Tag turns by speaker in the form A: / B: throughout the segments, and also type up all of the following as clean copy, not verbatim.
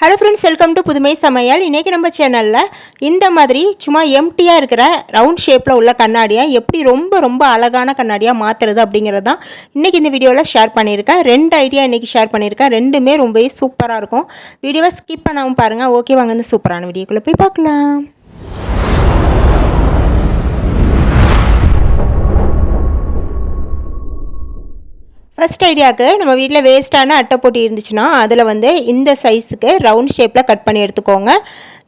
A: Hello friends, welcome to புதுமை சமையல். இன்றைக்கி நம்ம சேனலில் இந்த மாதிரி சும்மா எம்டியாக இருக்கிற ரவுண்ட் ஷேப்பில் உள்ள கண்ணாடியை எப்படி ரொம்ப ரொம்ப அழகான கண்ணாடியாக மாற்றுறது அப்படிங்கிறது தான் இன்றைக்கி இந்த வீடியோவில் ஷேர் பண்ணியிருக்கேன். 2 ஐடியா இன்றைக்கி ஷேர் பண்ணியிருக்கேன். ரெண்டுமே ரொம்பவே சூப்பராக இருக்கும். வீடியோவை ஸ்கிப் பண்ணாமல் பாருங்கள். ஓகே, வாங்க இந்த சூப்பரான வீடியோக்குள்ளே போய் பார்க்கலாம். ஃபஸ்ட் ஐடியாவுக்கு நம்ம வீட்டில் வேஸ்ட்டான அட்டை போட்டி இருந்துச்சுன்னா அதில் இந்த சைஸுக்கு ரவுண்ட் ஷேப்பில் கட் பண்ணி எடுத்துக்கோங்க.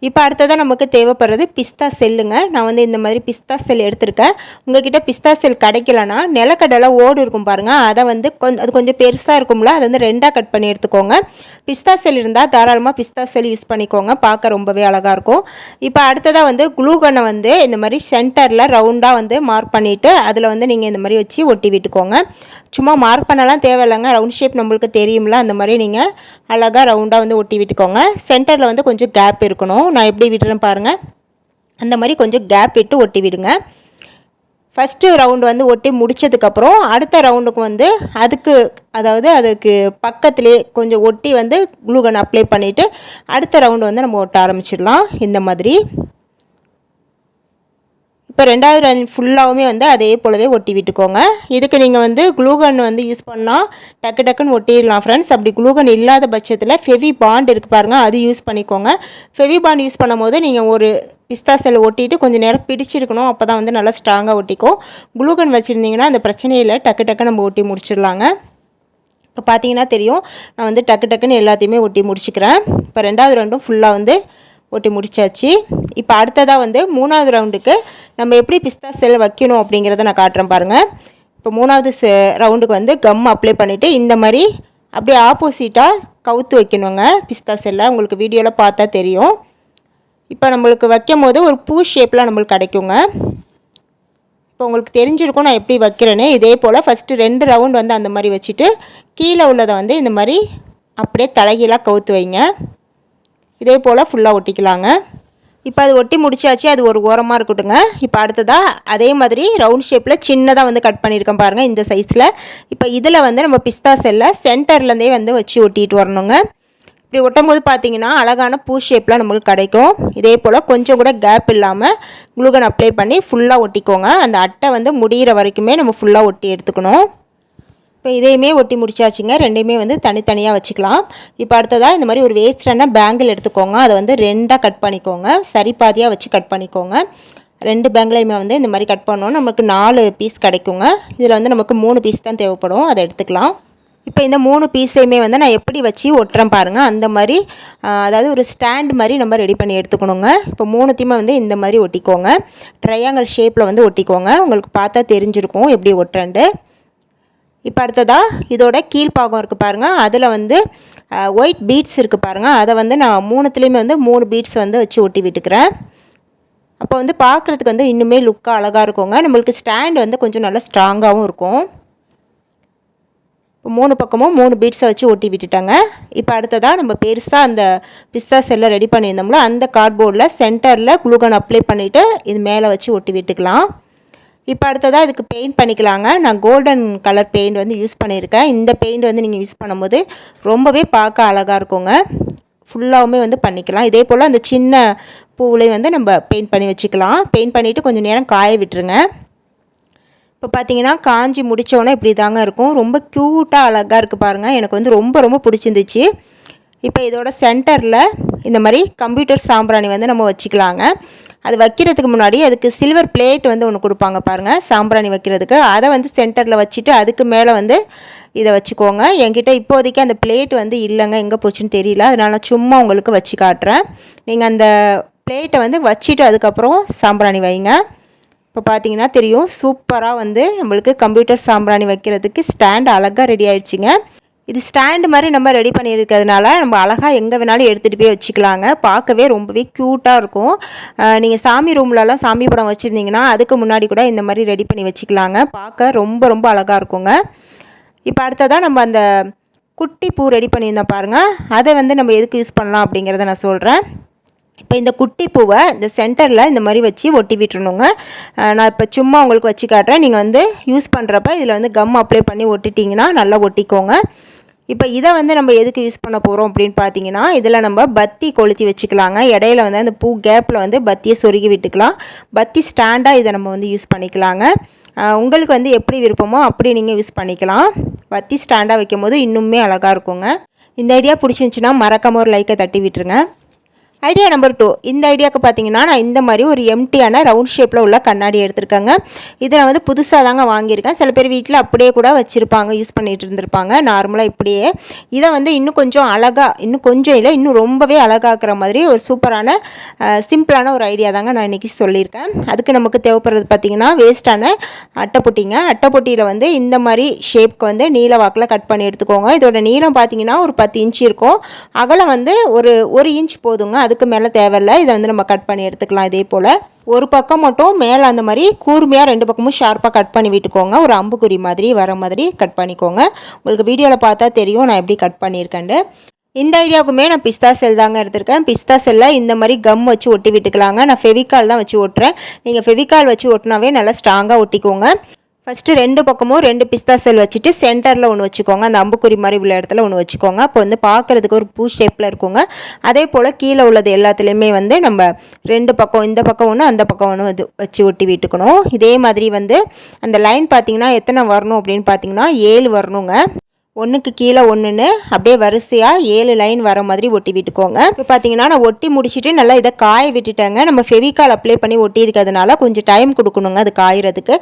A: இப்போ அடுத்ததாக நமக்கு தேவைப்படுறது பிஸ்தா செல்லுங்க. நான் இந்த மாதிரி பிஸ்தா செல் எடுத்திருக்கேன். உங்கள்கிட்ட பிஸ்தா செல் கிடைக்கலன்னா நிலக்கடலை ஓடு இருக்கும் பாருங்கள், அதை அது கொஞ்சம் பெருசாக இருக்கும்ல, அதை 2ஆக கட் பண்ணி எடுத்துக்கோங்க. பிஸ்தா செல் இருந்தால் தாராளமாக பிஸ்தா செல் யூஸ் பண்ணிக்கோங்க, பார்க்க ரொம்பவே அழகாக இருக்கும். இப்போ அடுத்ததாக க்ளூகனை இந்த மாதிரி சென்டரில் ரவுண்டாக மார்க் பண்ணிவிட்டு அதில் நீங்கள் இந்த மாதிரி வச்சு ஒட்டி விட்டுக்கோங்க. சும்மா மார்க் பண்ணலாம் தேவையில்லைங்க, ரவுண்ட் ஷேப் நம்மளுக்கு தெரியும்ல, அந்த மாதிரி நீங்கள் அழகாக ரவுண்டாக ஒட்டி விட்டுக்கோங்க. சென்டரில் கொஞ்சம் கேப் இருக்கணும். நான் எப்படி விடுறேன் பாருங்கள், அந்த மாதிரி கொஞ்சம் கேப் விட்டு ஒட்டி விடுங்க. ஃபஸ்ட்டு ரவுண்டு ஒட்டி முடித்ததுக்கப்புறம் அடுத்த ரவுண்டுக்கு அதுக்கு பக்கத்துலேயே கொஞ்சம் ஒட்டி க்ளூகன் அப்ளை பண்ணிவிட்டு அடுத்த ரவுண்டு நம்ம ஒட்ட ஆரம்பிச்சிடலாம். இந்த மாதிரி இப்போ 2வது ரவுண்ட் ஃபுல்லாகவுமே அதே போலவே ஒட்டி விட்டுக்கோங்க. இதுக்கு நீங்கள் க்ளூகன் யூஸ் பண்ணால் டக்குன்னு ஒட்டிடலாம் ஃப்ரெண்ட்ஸ். அப்படி க்ளூகன் இல்லாத பட்சத்தில் ஃபெவி பாண்ட் இருக்குது பாருங்கள், அது யூஸ் பண்ணிக்கோங்க. ஃபெவி பாண்ட் யூஸ் பண்ணும் போது நீங்கள் ஒரு பிஸ்தா செல்லை ஒட்டிட்டு கொஞ்சம் நேரம் பிடிச்சிருக்கணும், அப்போ தான் நல்லா ஸ்ட்ராங்காக ஒட்டிக்கும். க்ளூகன் வச்சுருந்தீங்கன்னா அந்த பிரச்சனையில் டக்கு நம்ம ஒட்டி முடிச்சிடலாங்க. இப்போ பார்த்தீங்கன்னா தெரியும், நான் டக்குன்னு எல்லாத்தையுமே ஒட்டி முடிச்சுக்கிறேன். இப்போ 2வது ரவுண்டும் ஃபுல்லாக ஒட்டி முடிச்சாச்சு. இப்போ அடுத்ததாக 3வது ரவுண்டுக்கு நம்ம எப்படி பிஸ்தா செல் வைக்கணும் அப்படிங்கிறத நான் காட்டுறேன் பாருங்கள். இப்போ 3வது ரவுண்டுக்கு கம் அப்ளை பண்ணிவிட்டு இந்த மாதிரி அப்படியே ஆப்போசிட்டாக கவுத்து வைக்கணுங்க பிஸ்தா செல்லை. உங்களுக்கு வீடியோவில் பார்த்தா தெரியும். இப்போ நம்மளுக்கு வைக்கும் போது ஒரு பூ ஷேப்பில் நம்மளுக்கு கிடைக்குங்க. இப்போ உங்களுக்கு தெரிஞ்சிருக்கும் நான் எப்படி வைக்கிறேன்னு. இதே போல் ஃபஸ்ட்டு 2 ரவுண்ட் அந்த மாதிரி வச்சுட்டு கீழே உள்ளதை இந்த மாதிரி அப்படியே தலைகீழாக கவுத்து வைங்க. இதே போல் ஃபுல்லாக ஒட்டிக்கலாங்க. இப்போ அது ஒட்டி முடிச்சாச்சு, அது ஒரு ஓரமாக இருக்கட்டுங்க. இப்போ அடுத்ததாக அதே மாதிரி ரவுண்ட் ஷேப்பில் சின்னதாக கட் பண்ணியிருக்கேன் பாருங்கள், இந்த சைஸில். இப்போ இதில் நம்ம பிஸ்தா செல்லை சென்டர்லேருந்தே வச்சு ஒட்டிட்டு வரணுங்க. இப்படி ஒட்டும் போது பார்த்தீங்கன்னா அழகான பூ ஷேப்பில் நம்மளுக்கு கிடைக்கும். இதே போல் கொஞ்சம் கூட கேப் இல்லாமல் க்ளூகன் அப்ளை பண்ணி ஃபுல்லாக ஒட்டிக்கோங்க. அந்த அட்டை முடிகிற வரைக்குமே நம்ம ஃபுல்லாக ஒட்டி எடுத்துக்கணும். இப்போ இதையுமே ஒட்டி முடிச்சாச்சுங்க. ரெண்டையுமே தனித்தனியாக வச்சுக்கலாம். இப்போ அடுத்ததாக இந்த மாதிரி ஒரு வேஸ்டான பேங்கிள் எடுத்துக்கோங்க. அதை 2ஆக கட் பண்ணிக்கோங்க. சரி பாதியாக வச்சு கட் பண்ணிக்கோங்க. 2 பேங்கிளையுமே இந்த மாதிரி கட் பண்ணோன்னா நமக்கு 4 பீஸ் கிடைக்குங்க. இதில் நமக்கு 3 பீஸ் தான் தேவைப்படும், அதை எடுத்துக்கலாம். இப்போ இந்த 3 பீஸையுமே நான் எப்படி வச்சு ஒட்டுறேன் பாருங்கள். அந்த மாதிரி அதாவது ஒரு ஸ்டாண்ட் மாதிரி நம்ம ரெடி பண்ணி எடுத்துக்கணுங்க. இப்போ 3த்தையுமே இந்த மாதிரி ஒட்டிக்கோங்க. ட்ரையாங்கிள் ஷேப்பில் ஒட்டிக்கோங்க. உங்களுக்கு பார்த்தா தெரிஞ்சிருக்கும் எப்படி ஒட்டுறேன்ட்டு. இப்போ அடுத்ததாக இதோட கீழ்ப்பாகம் இருக்குது பாருங்கள், அதில் ஒயிட் பீட்ஸ் இருக்குது பாருங்கள், அதை நான் 3த்துலேயுமே 3 பீட்ஸ் வச்சு ஒட்டி விட்டுக்கிறேன். அப்போ பார்க்குறதுக்கு இன்னுமே லுக்காக அழகாக இருக்குங்க. நம்மளுக்கு ஸ்டாண்ட் கொஞ்சம் நல்லா ஸ்ட்ராங்காகவும் இருக்கும். இப்போ 3 பக்கமும் 3 பீட்ஸை வச்சு ஒட்டி விட்டுட்டாங்க. இப்போ அடுத்ததாக நம்ம பெருசாக அந்த பிஸ்தா செல்லை ரெடி பண்ணியிருந்தோம்ல, அந்த கார்ட்போர்டில் சென்டரில் க்ளூகன் அப்ளை பண்ணிவிட்டு இது மேலே வச்சு ஒட்டி விட்டுக்கலாம். இப்போ அடுத்ததாக இதுக்கு பெயிண்ட் பண்ணிக்கலாங்க. நான் கோல்டன் கலர் பெயிண்ட் யூஸ் பண்ணியிருக்கேன். இந்த பெயிண்ட் நீங்கள் யூஸ் பண்ணும்போது ரொம்பவே பார்க்க அழகாக இருக்குங்க. ஃபுல்லாகவுமே பண்ணிக்கலாம். இதே போல் அந்த சின்ன பூவிலையும் நம்ம பெயிண்ட் பண்ணி வச்சுக்கலாம். பெயிண்ட் பண்ணிவிட்டு கொஞ்சம் நேரம் காய விட்டுருங்க. இப்போ பார்த்தீங்கன்னா காஞ்சி முடித்தோன்னே இப்படி தாங்க இருக்கும். ரொம்ப க்யூட்டாக அழகாக இருக்குது பாருங்கள். எனக்கு ரொம்ப ரொம்ப பிடிச்சிருந்துச்சு. இப்போ இதோட சென்டரில் இந்த மாதிரி கம்ப்யூட்டர் சாம்பிராணி நம்ம வச்சுக்கலாங்க. அது வைக்கிறதுக்கு முன்னாடி அதுக்கு சில்வர் பிளேட் ஒன்று கொடுப்பாங்க பாருங்கள், சாம்பிராணி வைக்கிறதுக்கு. அதை சென்டரில் வச்சுட்டு அதுக்கு மேலே இதை வச்சுக்கோங்க. என்கிட்ட இப்போதைக்கு அந்த பிளேட் இல்லைங்க, எங்கே போச்சுன்னு தெரியல, அதனால் நான் சும்மா உங்களுக்கு வச்சு காட்டுறேன். நீங்கள் அந்த பிளேட்டை வச்சுட்டு அதுக்கப்புறம் சாம்பிராணி வைங்க. இப்போ பார்த்தீங்கன்னா தெரியும், சூப்பராக நம்மளுக்கு கம்ப்யூட்டர் சாம்பிராணி வைக்கிறதுக்கு ஸ்டாண்ட் அழகாக ரெடி ஆயிடுச்சுங்க. இது ஸ்டாண்டு மாதிரி நம்ம ரெடி பண்ணியிருக்கிறதுனால நம்ம அழகாக எங்கே வேணாலும் எடுத்துகிட்டு போய் வச்சுக்கலாங்க. பார்க்கவே ரொம்பவே க்யூட்டாக இருக்கும். நீங்கள் சாமி ரூம்லலாம் சாமி படம் வச்சுருந்தீங்கன்னா அதுக்கு முன்னாடி கூட இந்த மாதிரி ரெடி பண்ணி வச்சுக்கலாங்க. பார்க்க ரொம்ப ரொம்ப அழகாக இருக்குங்க. இப்போ அடுத்ததாக நம்ம அந்த குட்டி பூ ரெடி பண்ணியிருந்தோம் பாருங்கள், அதை நம்ம எதுக்கு யூஸ் பண்ணலாம் அப்படிங்கிறத நான் சொல்கிறேன். இப்போ இந்த குட்டி பூவை இந்த சென்டரில் இந்த மாதிரி வச்சு ஒட்டி விட்டுருணுங்க. நான் இப்போ சும்மா உங்களுக்கு வச்சு காட்டுறேன். நீங்கள் யூஸ் பண்ணுறப்ப இதில் கம் அப்ளை பண்ணி ஒட்டிட்டிங்கன்னா நல்லா ஒட்டிக்கோங்க. இப்போ இதை வந்து நம்ம எதுக்கு யூஸ் பண்ண போகிறோம் அப்படின்னு பார்த்தீங்கன்னா, இதில் நம்ம பத்தி கொளுத்தி வச்சுக்கலாங்க. இடையில வந்து அந்த பூ கேப்பில் வந்து பத்தியை சொருகி விட்டுக்கலாம். பத்தி ஸ்டாண்டாக இதை நம்ம வந்து யூஸ் பண்ணிக்கலாங்க. உங்களுக்கு வந்து எப்படி விருப்பமோ அப்படி நீங்கள் யூஸ் பண்ணிக்கலாம். பத்தி ஸ்டாண்டாக வைக்கும் போது இன்னுமே அழகாக இருக்குங்க. இந்த ஐடியா பிடிச்சிருந்துச்சின்னா மறக்காம ஒரு லைக்கை தட்டி விட்டுருங்க. Idea number 2. இந்த ஐடியாவுக்கு பார்த்தீங்கன்னா, நான் இந்த மாதிரி ஒரு எம்டியான ரவுண்ட் ஷேப்பில் உள்ள கண்ணாடி எடுத்திருக்கேங்க. இதை நான் வந்து புதுசாக தாங்க வாங்கியிருக்கேன். சில பேர் வீட்டில் அப்படியே கூட வச்சுருப்பாங்க, யூஸ் பண்ணிகிட்டு இருந்திருப்பாங்க நார்மலாக இப்படியே. இதை வந்து இன்னும் கொஞ்சம் அழகாக, இன்னும் கொஞ்சம் இல்லை இன்னும் ரொம்பவே அழகாக்குற மாதிரி ஒரு சூப்பரான சிம்பிளான ஒரு ஐடியா தாங்க நான் இன்றைக்கி சொல்லியிருக்கேன். அதுக்கு நமக்கு தேவைப்படுறது பார்த்திங்கன்னா, வேஸ்ட்டான அட்டைப்பொட்டிங்க. அட்டைப்பொட்டியில் வந்து இந்த மாதிரி ஷேப்க்கு வந்து நீல வாக்கில் கட் பண்ணி எடுத்துக்கோங்க. இதோட நீளம் பார்த்திங்கன்னா ஒரு 10 இன்ச்சு இருக்கும். அகலம் வந்து ஒரு இன்ச் போதுங்க. அதுக்கு மேலே தேவையில்லை. இதை வந்து நம்ம கட் பண்ணி எடுத்துக்கலாம். இதே போல் ஒரு பக்கம் மட்டும் மேலே அந்த மாதிரி கூர்மையாக 2 பக்கமும் ஷார்ப்பாக கட் பண்ணி விட்டுக்கோங்க. ஒரு அம்புக்குறி மாதிரி வர மாதிரி கட் பண்ணிக்கோங்க. உங்களுக்கு வீடியோவில் பார்த்தா தெரியும் நான் எப்படி கட் பண்ணியிருக்கேன்ட்டு. இந்த ஐடியாவுக்குமே நான் பிஸ்தா செல் தாங்க எடுத்திருக்கேன். பிஸ்தா செல்லில் இந்த மாதிரி கம் வச்சு ஒட்டி விட்டுக்கலாங்க. நான் ஃபெவிகால் தான் வச்சு ஒட்டுறேன். நீங்கள் ஃபெவிகால் வச்சு ஒட்டினாவே நல்லா ஸ்ட்ராங்காக ஒட்டிக்கோங்க. ஃபஸ்ட்டு 2 பக்கமும் 2 பிஸ்தா செல் வச்சுட்டு சென்டரில் ஒன்று வச்சுக்கோங்க. அந்த அம்புக்குறி மாதிரி உள்ள இடத்துல ஒன்று வச்சுக்கோங்க. அப்போ வந்து பார்க்குறதுக்கு ஒரு பூ ஷேப்பில் இருக்குங்க. அதே போல் கீழே உள்ளது எல்லாத்துலேயுமே வந்து நம்ம 2 பக்கம், இந்த பக்கம் ஒன்று அந்த பக்கம் ஒன்று இது வச்சு ஒட்டி விட்டுக்கணும். இதே மாதிரி வந்து அந்த லைன் பார்த்திங்கன்னா எத்தனை வரணும் அப்படின்னு பார்த்தீங்கன்னா 7 வரணுங்க. ஒன்றுக்கு கீழே ஒன்றுன்னு அப்படியே வரிசையாக 7 லைன் வர மாதிரி ஒட்டி விட்டுக்கோங்க. இப்போ பார்த்தீங்கன்னா நான் ஒட்டி முடிச்சுட்டு நல்லா இதை காய விட்டுட்டேங்க. நம்ம ஃபெவிகால் அப்ளை பண்ணி ஒட்டி இருக்கிறதுனால கொஞ்சம் டைம் கொடுக்கணுங்க அது காயறதுக்கு.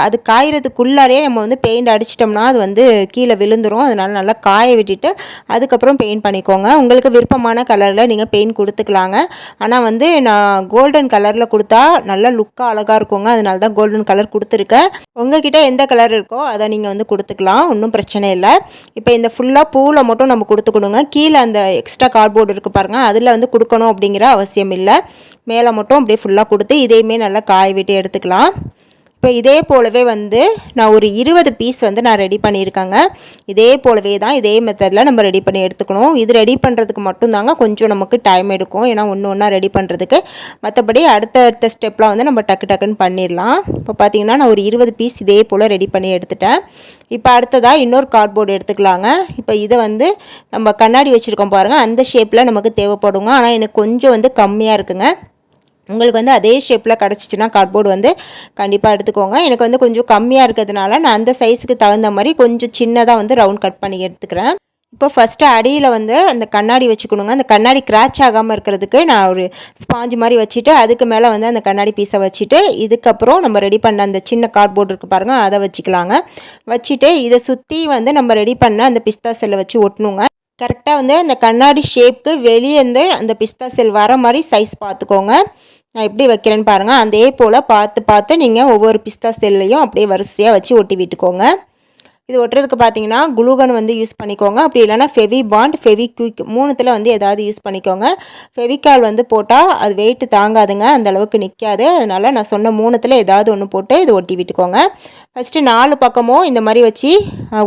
A: அது காயறதுக்குள்ளாரே நம்ம வந்து பெயிண்ட் அடிச்சிட்டோம்னா அது வந்து கீழே விழுந்துடும். அதனால நல்லா காய விட்டுட்டு அதுக்கப்புறம் பெயிண்ட் பண்ணிக்கோங்க. உங்களுக்கு விருப்பமான கலரில் நீங்கள் பெயிண்ட் கொடுத்துக்கலாங்க. ஆனால் வந்து நான் கோல்டன் கலரில் கொடுத்தா நல்லா லுக்காக அழகாக இருக்குங்க. அதனால தான் கோல்டன் கலர் கொடுத்துருக்கேன். உங்ககிட்ட எந்த கலர் இருக்கோ அதை நீங்கள் வந்து கொடுத்துக்கலாம். ஒன்றும் பிரச்சனை இல்லை. இப்போ இந்த ஃபுல்லாக பூவில் மட்டும் நம்ம கொடுத்துக்கணுங்க. கீழே அந்த எக்ஸ்ட்ரா கார்ட்போர்டு இருக்குது பாருங்கள், அதில் வந்து கொடுக்கணும் அப்படிங்கிற அவசியம் இல்லை. மேலே மட்டும் அப்படியே ஃபுல்லாக கொடுத்து இதையுமே நல்லா காய விட்டு எடுத்துக்கலாம். இப்போ இதே போலவே வந்து நான் ஒரு 20 பீஸ் வந்து நான் ரெடி பண்ணியிருக்கேங்க. இதே போலவே தான் இதே மெத்தடில் நம்ம ரெடி பண்ணி எடுத்துக்கணும். இது ரெடி பண்ணுறதுக்கு மட்டும்தாங்க கொஞ்சம் நமக்கு டைம் எடுக்கும். ஏன்னா ஒன்று ஒன்றா ரெடி பண்ணுறதுக்கு. மற்றபடி அடுத்த ஸ்டெப்லாம் வந்து நம்ம டக்குன்னு பண்ணிடலாம். இப்போ பார்த்திங்கன்னா நான் ஒரு 20 பீஸ் இதே போல் ரெடி பண்ணி எடுத்துட்டேன். இப்போ அடுத்ததாக இன்னொரு கார்ட்போர்டு எடுத்துக்கலாங்க. இப்போ இதை வந்து நம்ம கண்ணாடி வச்சுருக்கோம் பாருங்கள், அந்த ஷேப்பில் நமக்கு தேவைப்படுங்க. ஆனால் எனக்கு கொஞ்சம் வந்து கம்மியாக இருக்குங்க. உங்களுக்கு வந்து அதே ஷேப்பில் கிடச்சிச்சின்னா கார்ட்போர்டு வந்து கண்டிப்பாக எடுத்துக்கோங்க. எனக்கு வந்து கொஞ்சம் கம்மியாக இருக்கிறதுனால நான் அந்த சைஸுக்கு தகுந்த மாதிரி கொஞ்சம் சின்னதாக வந்து ரவுண்ட் கட் பண்ணி எடுத்துக்கிறேன். இப்போ ஃபஸ்ட்டு அடியில் வந்து அந்த கண்ணாடி வச்சுக்கணுங்க. அந்த கண்ணாடி கிராச் ஆகாமல் இருக்கிறதுக்கு நான் ஒரு ஸ்பாஞ்சு மாதிரி வச்சுட்டு அதுக்கு மேலே வந்து அந்த கண்ணாடி பீஸை வச்சுட்டு இதுக்கப்புறம் நம்ம ரெடி பண்ண அந்த சின்ன கார்ட்போர்டு இருக்குது பாருங்கள், அதை வச்சுக்கலாங்க. வச்சுட்டு இதை சுற்றி வந்து நம்ம ரெடி பண்ண அந்த பிஸ்தா செல்லை வச்சு ஒட்டணுங்க. கரெக்டாக வந்து அந்த கண்ணாடி ஷேப்புக்கு வெளியே இருந்து அந்த பிஸ்தா செல் வர மாதிரி சைஸ் பார்த்துக்கோங்க. நான் எப்படி வைக்கிறேன்னு பாருங்கள். அதே போல் பார்த்து நீங்கள் ஒவ்வொரு பிஸ்தா செல்லையும் அப்படியே வரிசையாக வச்சு ஒட்டி விட்டுக்கோங்க. இது ஒட்டுறதுக்கு பார்த்தீங்கன்னா குளூகன் வந்து யூஸ் பண்ணிக்கோங்க. அப்படி இல்லைனா ஃபெவிபாண்ட், ஃபெவிக்விக் 3த்தில் வந்து ஏதாவது யூஸ் பண்ணிக்கோங்க. ஃபெவிகால் வந்து போட்டால் அது வெயிட்டு தாங்காதுங்க, அந்த அளவுக்கு நிற்காது. அதனால் நான் சொன்ன 3த்தில் ஏதாவது ஒன்று போட்டு இது ஒட்டி விட்டுக்கோங்க. ஃபஸ்ட்டு 4 பக்கமும் இந்த மாதிரி வச்சு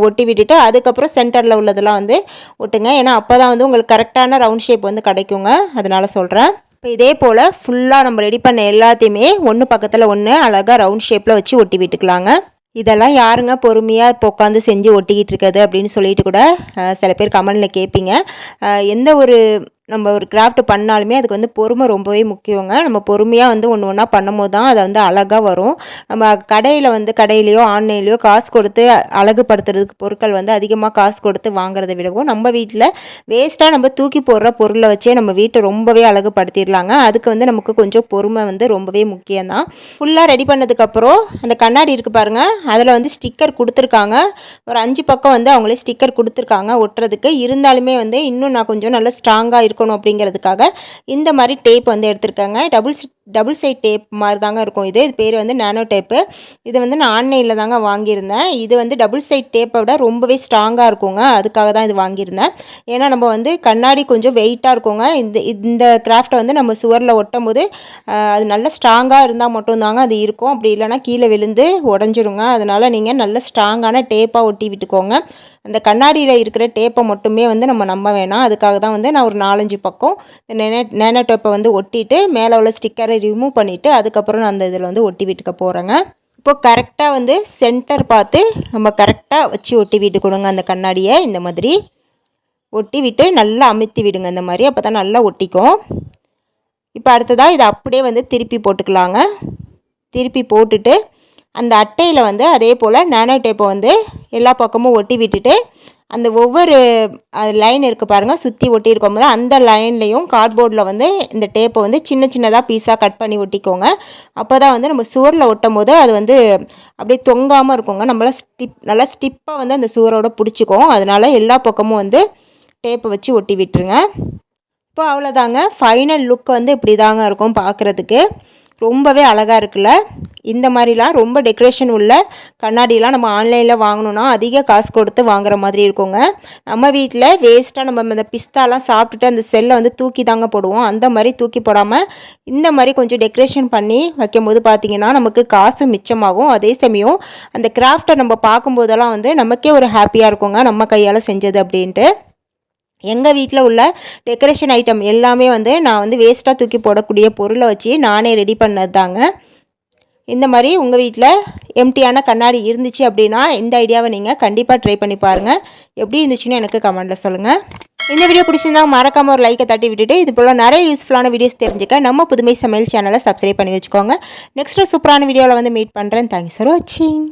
A: ஒட்டி விட்டுட்டு அதுக்கப்புறம் சென்டரில் உள்ளதெல்லாம் வந்து ஒட்டுங்க. ஏன்னா அப்போ தான் வந்து உங்களுக்கு கரெக்டான ரவுண்ட் ஷேப் வந்து கிடைக்குங்க. அதனால் சொல்கிறேன். இப்போ இதே போல் ஃபுல்லாக நம்ம ரெடி பண்ண எல்லாத்தையுமே ஒன்று பக்கத்தில் ஒன்று அழகாக ரவுண்ட் ஷேப்பில் வச்சு ஒட்டி விட்டுக்கலாங்க. இதெல்லாம் யாருங்க பொறுமையாக இப்போ உட்காந்து செஞ்சு ஒட்டிக்கிட்டு இருக்குது அப்படின்னு சொல்லிட்டு கூட சில பேர் கமெண்டில் கேட்பீங்க. எந்த ஒரு நம்ம ஒரு கிராஃப்ட் பண்ணாலுமே அதுக்கு வந்து பொறுமை ரொம்பவே முக்கியங்க. நம்ம பொறுமையாக வந்து ஒன்று ஒன்றா பண்ணும்போது தான் அதை வந்து அழகாக வரும். நம்ம கடையிலையோ ஆன்லைன்லையோ காசு கொடுத்து அழகுபடுத்துறதுக்கு பொருட்கள் வந்து அதிகமாக காசு கொடுத்து வாங்குறதை விடவும் நம்ம வீட்டில் வேஸ்ட்டாக நம்ம தூக்கி போடுற பொருளை வச்சே நம்ம வீட்டை ரொம்பவே அழகுபடுத்திடலாங்க. அதுக்கு வந்து நமக்கு கொஞ்சம் பொறுமை வந்து ரொம்பவே முக்கியம்தான். ஃபுல்லாக ரெடி பண்ணதுக்கப்புறம் அந்த கண்ணாடி இருக்குது பாருங்கள், அதில் வந்து ஸ்டிக்கர் கொடுத்துருக்காங்க. ஒரு 5 பக்கம் வந்து அவங்களே ஸ்டிக்கர் கொடுத்துருக்காங்க ஒட்டுறதுக்கு. இருந்தாலுமே வந்து இன்னும் நான் கொஞ்சம் நல்லா ஸ்ட்ராங்காக இருக்கணும் அப்படிங்கிறதுக்காக இந்த மாதிரி டேப் வந்து எடுத்திருக்காங்க. டபுள் சைட் டேப் மாதிரி தாங்க இருக்கும். இது பேர் வந்து நானோ டேப்பு. இது வந்து நான் ஆன்லைனில் தாங்க வாங்கியிருந்தேன். இது வந்து டபுள் சைட் டேப்பை விட ரொம்பவே ஸ்ட்ராங்காக இருக்குங்க. அதுக்காக தான் இது வாங்கியிருந்தேன். ஏன்னா நம்ம வந்து கண்ணாடி கொஞ்சம் வெயிட்டாக இருக்குங்க. இந்த கிராஃப்டை வந்து நம்ம சுவரில் ஒட்டும் போது அது நல்ல ஸ்ட்ராங்காக இருந்தால் மட்டும்தாங்க அது இருக்கும். அப்படி இல்லைனா கீழே விழுந்து உடஞ்சிருங்க. அதனால் நீங்கள் நல்ல ஸ்ட்ராங்கான டேப்பாக ஒட்டி விட்டுக்கோங்க. அந்த கண்ணாடியில் இருக்கிற டேப்பை மட்டுமே வந்து நம்ம நம்ப வேணாம். அதுக்காக தான் வந்து நான் ஒரு 4-5 பக்கம் நேனோ டேப்பை வந்து ஒட்டிட்டு மேலே உள்ள ஸ்டிக்கரை ரிமூவ் பண்ணிவிட்டு அதுக்கப்புறம் நான் அந்த இதில் வந்து ஒட்டி விட்டுக்க போகிறேங்க. இப்போ கரெக்டாக வந்து சென்டர் பார்த்து நம்ம கரெக்டாக வச்சு ஒட்டி விட்டுக்கணுங்க. அந்த கண்ணாடியை இந்த மாதிரி ஒட்டி விட்டு நல்லா அமுத்தி விடுங்க. இந்த மாதிரி அப்போ தான் நல்லா ஒட்டிக்கும். இப்போ அடுத்ததாக இதை அப்படியே வந்து திருப்பி போட்டுக்கலாங்க. திருப்பி போட்டுட்டு அந்த அட்டையில் வந்து அதே போல் நானோ டேப்பை வந்து எல்லா பக்கமும் ஒட்டி விட்டுட்டு அந்த ஒவ்வொரு லைன் இருக்குது பாருங்கள், சுற்றி ஒட்டியிருக்கோம் போது அந்த லைன்லேயும் கார்ட்போர்டில் வந்து இந்த டேப்பை வந்து சின்ன சின்னதாக பீஸாக கட் பண்ணி ஒட்டிக்கோங்க. அப்போ தான் வந்து நம்ம சுவரில் ஒட்டும் போது அது வந்து அப்படியே தொங்காமல் இருக்குங்க. நம்மள நல்லா ஸ்டிப்பாக வந்து அந்த சுவரோட பிடிச்சிக்கும். அதனால் எல்லா பக்கமும் வந்து டேப்பை வச்சு ஒட்டி விட்டுருங்க. இப்போ அவ்வளோதாங்க, ஃபைனல் லுக் வந்து இப்படி தாங்க இருக்கும் பார்க்குறதுக்கு. ரொம்பவே அழகாக இருக்குல்ல. இந்த மாதிரிலாம் ரொம்ப டெக்கரேஷன் உள்ள கண்ணாடிலாம் நம்ம ஆன்லைனில் வாங்கணுன்னா அதிக காசு கொடுத்து வாங்குற மாதிரி இருக்குங்க. நம்ம வீட்டில் வேஸ்ட்டாக நம்ம இந்த பிஸ்தாலாம் சாப்பிட்டுட்டு அந்த செல்லை வந்து தூக்கி தாங்க போடுவோம். அந்த மாதிரி தூக்கி போடாமல் இந்த மாதிரி கொஞ்சம் டெக்கரேஷன் பண்ணி வைக்கும்போது பார்த்திங்கன்னா நமக்கு காசும் மிச்சமாகும். அதே சமயம் அந்த கிராஃப்டை நம்ம பார்க்கும்போதெல்லாம் வந்து நமக்கே ஒரு ஹாப்பியாக இருக்குங்க, நம்ம கையால் செஞ்சது அப்படின்ட்டு. எங்கள் வீட்டில் உள்ள டெக்கரேஷன் ஐட்டம் எல்லாமே வந்து நான் வந்து வேஸ்ட்டாக தூக்கி போடக்கூடிய பொருளை வச்சு நானே ரெடி பண்ணது தாங்க. இந்த மாதிரி உங்கள் வீட்டில் எம்டியான கண்ணாடி இருந்துச்சு அப்படின்னா இந்த ஐடியாவை நீங்கள் கண்டிப்பாக ட்ரை பண்ணி பாருங்கள். எப்படி இருந்துச்சுன்னு எனக்கு கமெண்ட்டில் சொல்லுங்கள். இந்த வீடியோ பிடிச்சிருந்தா மறக்காமல் ஒரு லைக்கை தட்டி விட்டுட்டு இது போல் நிறைய யூஸ்ஃபுல்லான வீடியோஸ் தெரிஞ்சுக்க நம்ம புதுமை சமையல் சேனலை சப்ஸ்கிரைப் பண்ணி வச்சுக்கோங்க. நெக்ஸ்ட்டு சூப்பரான வீடியோவில் வந்து மீட் பண்ணுறேன். தேங்க்ஸ் ஃபார் வாட்சிங்.